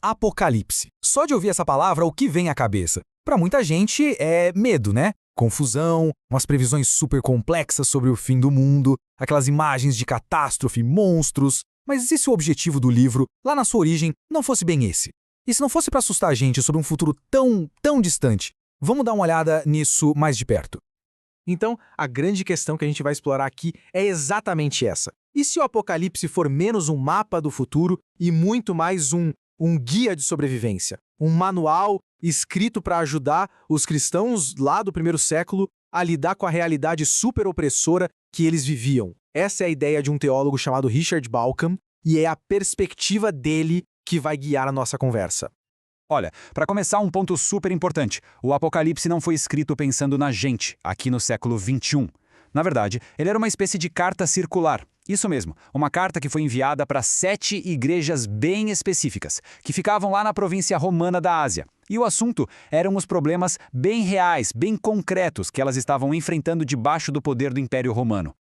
Apocalipse. Só de ouvir essa palavra, o que vem à cabeça? Para muita gente é medo, né? Confusão, umas previsões super complexas sobre o fim do mundo, aquelas imagens de catástrofe, monstros. Mas e se o objetivo do livro, lá na sua origem, não fosse bem esse? E se não fosse para assustar a gente sobre um futuro tão distante? Vamos dar uma olhada nisso mais de perto. Então, a grande questão que a gente vai explorar aqui é exatamente essa. E se o Apocalipse for menos um mapa do futuro e muito mais um guia de sobrevivência? Um manual escrito para ajudar os cristãos lá do primeiro século a lidar com a realidade super opressora que eles viviam. Essa é a ideia de um teólogo chamado Richard Bauckham e é a perspectiva dele que vai guiar a nossa conversa. Olha, para começar, um ponto super importante. O Apocalipse não foi escrito pensando na gente, aqui no século XXI. Na verdade, ele era uma espécie de carta circular. Isso mesmo, uma carta que foi enviada para 7 igrejas bem específicas, que ficavam lá na província romana da Ásia. E o assunto eram os problemas bem reais, bem concretos, que elas estavam enfrentando debaixo do poder do Império Romano.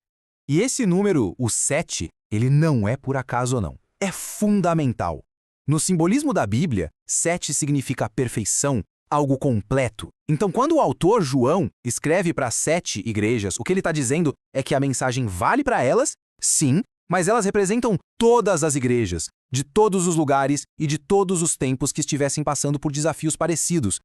E esse número, o 7, ele não é por acaso não. É fundamental. No simbolismo da Bíblia, 7 significa perfeição, algo completo. Então, quando o autor, João, escreve para 7 igrejas, o que ele está dizendo é que a mensagem vale para elas, sim, mas elas representam todas as igrejas, de todos os lugares e de todos os tempos que estivessem passando por desafios parecidos.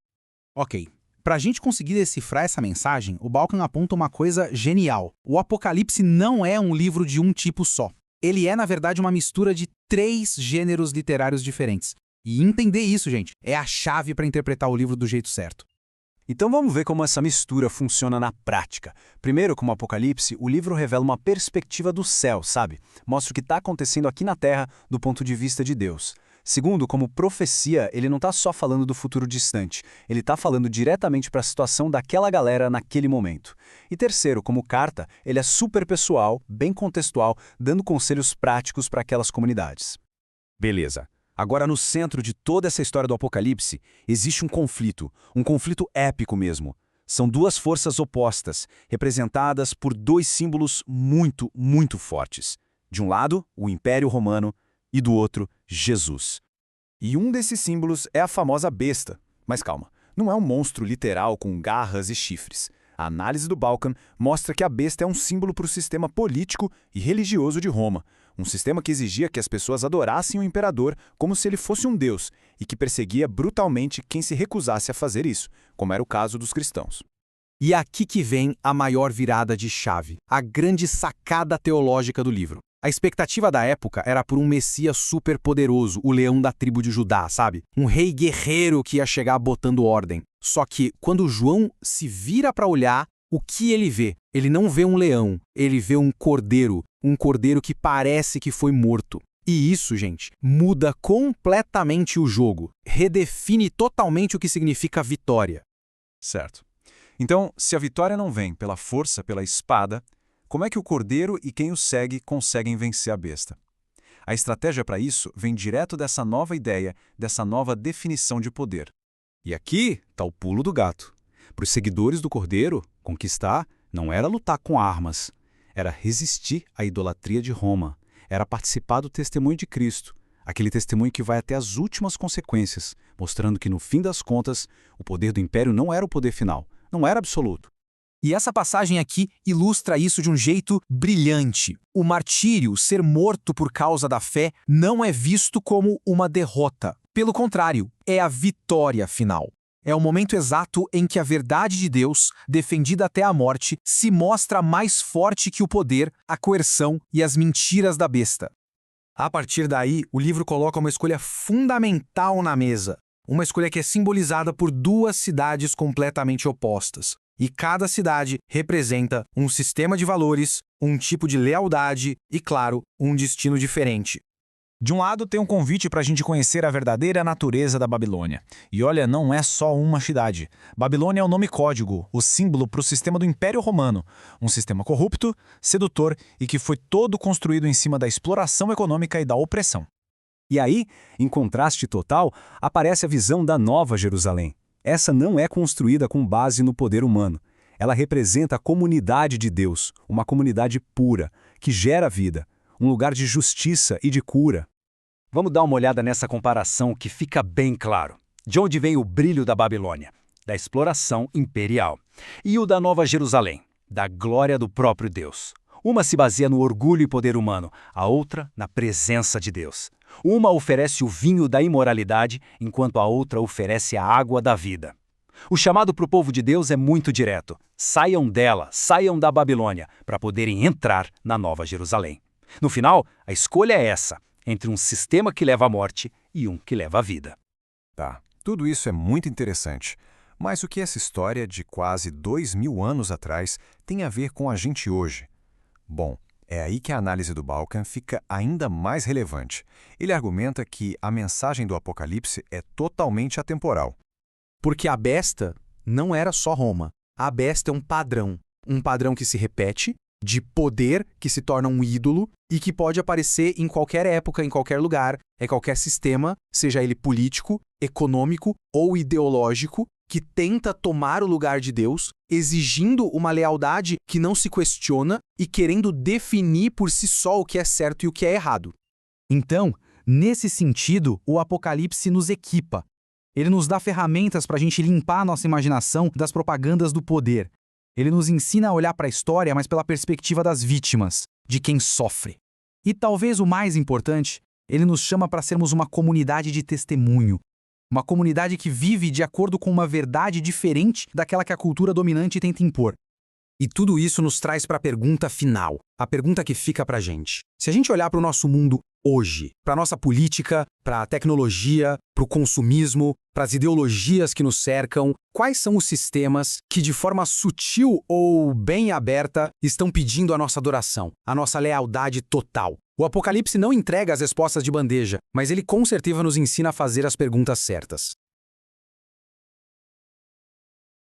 Ok. Para a gente conseguir decifrar essa mensagem, o Bauckham aponta uma coisa genial. O Apocalipse não é um livro de um tipo só. Ele é, na verdade, uma mistura de 3 gêneros literários diferentes. E entender isso, gente, é a chave para interpretar o livro do jeito certo. Então vamos ver como essa mistura funciona na prática. Primeiro, como Apocalipse, o livro revela uma perspectiva do céu, sabe? Mostra o que está acontecendo aqui na Terra do ponto de vista de Deus. Segundo, como profecia, ele não está só falando do futuro distante, ele está falando diretamente para a situação daquela galera naquele momento. E terceiro, como carta, ele é super pessoal, bem contextual, dando conselhos práticos para aquelas comunidades. Beleza. Agora, no centro de toda essa história do Apocalipse, existe um conflito épico mesmo. São 2 forças opostas, representadas por 2 símbolos muito fortes. De um lado, o Império Romano, e do outro, Jesus. E um desses símbolos é a famosa besta. Mas calma, não é um monstro literal com garras e chifres. A análise do Bauckham mostra que a besta é um símbolo para o sistema político e religioso de Roma, um sistema que exigia que as pessoas adorassem o imperador como se ele fosse um deus e que perseguia brutalmente quem se recusasse a fazer isso, como era o caso dos cristãos. E aqui que vem a maior virada de chave, a grande sacada teológica do livro. A expectativa da época era por um Messias superpoderoso, o leão da tribo de Judá, sabe? Um rei guerreiro que ia chegar botando ordem. Só que, quando João se vira para olhar, o que ele vê? Ele não vê um leão, ele vê um cordeiro que parece que foi morto. E isso, gente, muda completamente o jogo, redefine totalmente o que significa vitória. Certo. Então, se a vitória não vem pela força, pela espada, como é que o cordeiro e quem o segue conseguem vencer a besta? A estratégia para isso vem direto dessa nova ideia, dessa nova definição de poder. E aqui está o pulo do gato. Para os seguidores do cordeiro, conquistar não era lutar com armas, era resistir à idolatria de Roma, era participar do testemunho de Cristo, aquele testemunho que vai até as últimas consequências, mostrando que no fim das contas, o poder do império não era o poder final, não era absoluto. E essa passagem aqui ilustra isso de um jeito brilhante. O martírio, ser morto por causa da fé, não é visto como uma derrota. Pelo contrário, é a vitória final. É o momento exato em que a verdade de Deus, defendida até a morte, se mostra mais forte que o poder, a coerção e as mentiras da besta. A partir daí, o livro coloca uma escolha fundamental na mesa. Uma escolha que é simbolizada por 2 cidades completamente opostas. E cada cidade representa um sistema de valores, um tipo de lealdade e, claro, um destino diferente. De um lado, tem um convite para a gente conhecer a verdadeira natureza da Babilônia. E olha, não é só uma cidade. Babilônia é o nome código, o símbolo para o sistema do Império Romano. Um sistema corrupto, sedutor e que foi todo construído em cima da exploração econômica e da opressão. E aí, em contraste total, aparece a visão da Nova Jerusalém. Essa não é construída com base no poder humano. Ela representa a comunidade de Deus, uma comunidade pura, que gera vida, um lugar de justiça e de cura. Vamos dar uma olhada nessa comparação que fica bem claro. De onde vem o brilho da Babilônia? Da exploração imperial. E o da Nova Jerusalém? Da glória do próprio Deus. Uma se baseia no orgulho e poder humano, a outra na presença de Deus. Uma oferece o vinho da imoralidade, enquanto a outra oferece a água da vida. O chamado para o povo de Deus é muito direto. Saiam dela, saiam da Babilônia, para poderem entrar na Nova Jerusalém. No final, a escolha é essa, entre um sistema que leva à morte e um que leva à vida. Tá, tudo isso é muito interessante. Mas o que essa história de quase 2000 anos atrás tem a ver com a gente hoje? Bom, é aí que a análise do Balkan fica ainda mais relevante. Ele argumenta que a mensagem do Apocalipse é totalmente atemporal. Porque a besta não era só Roma. A besta é um padrão que se repete, de poder que se torna um ídolo e que pode aparecer em qualquer época, em qualquer lugar, em qualquer sistema, seja ele político, econômico ou ideológico, que tenta tomar o lugar de Deus, exigindo uma lealdade que não se questiona e querendo definir por si só o que é certo e o que é errado. Então, nesse sentido, o Apocalipse nos equipa. Ele nos dá ferramentas para a gente limpar a nossa imaginação das propagandas do poder. Ele nos ensina a olhar para a história, mas pela perspectiva das vítimas, de quem sofre. E talvez o mais importante, ele nos chama para sermos uma comunidade de testemunho. Uma comunidade que vive de acordo com uma verdade diferente daquela que a cultura dominante tenta impor. E tudo isso nos traz para a pergunta final, a pergunta que fica para a gente. Se a gente olhar para o nosso mundo hoje, para a nossa política, para a tecnologia, para o consumismo, para as ideologias que nos cercam, quais são os sistemas que, de forma sutil ou bem aberta, estão pedindo a nossa adoração, a nossa lealdade total? O Apocalipse não entrega as respostas de bandeja, mas ele com certeza nos ensina a fazer as perguntas certas.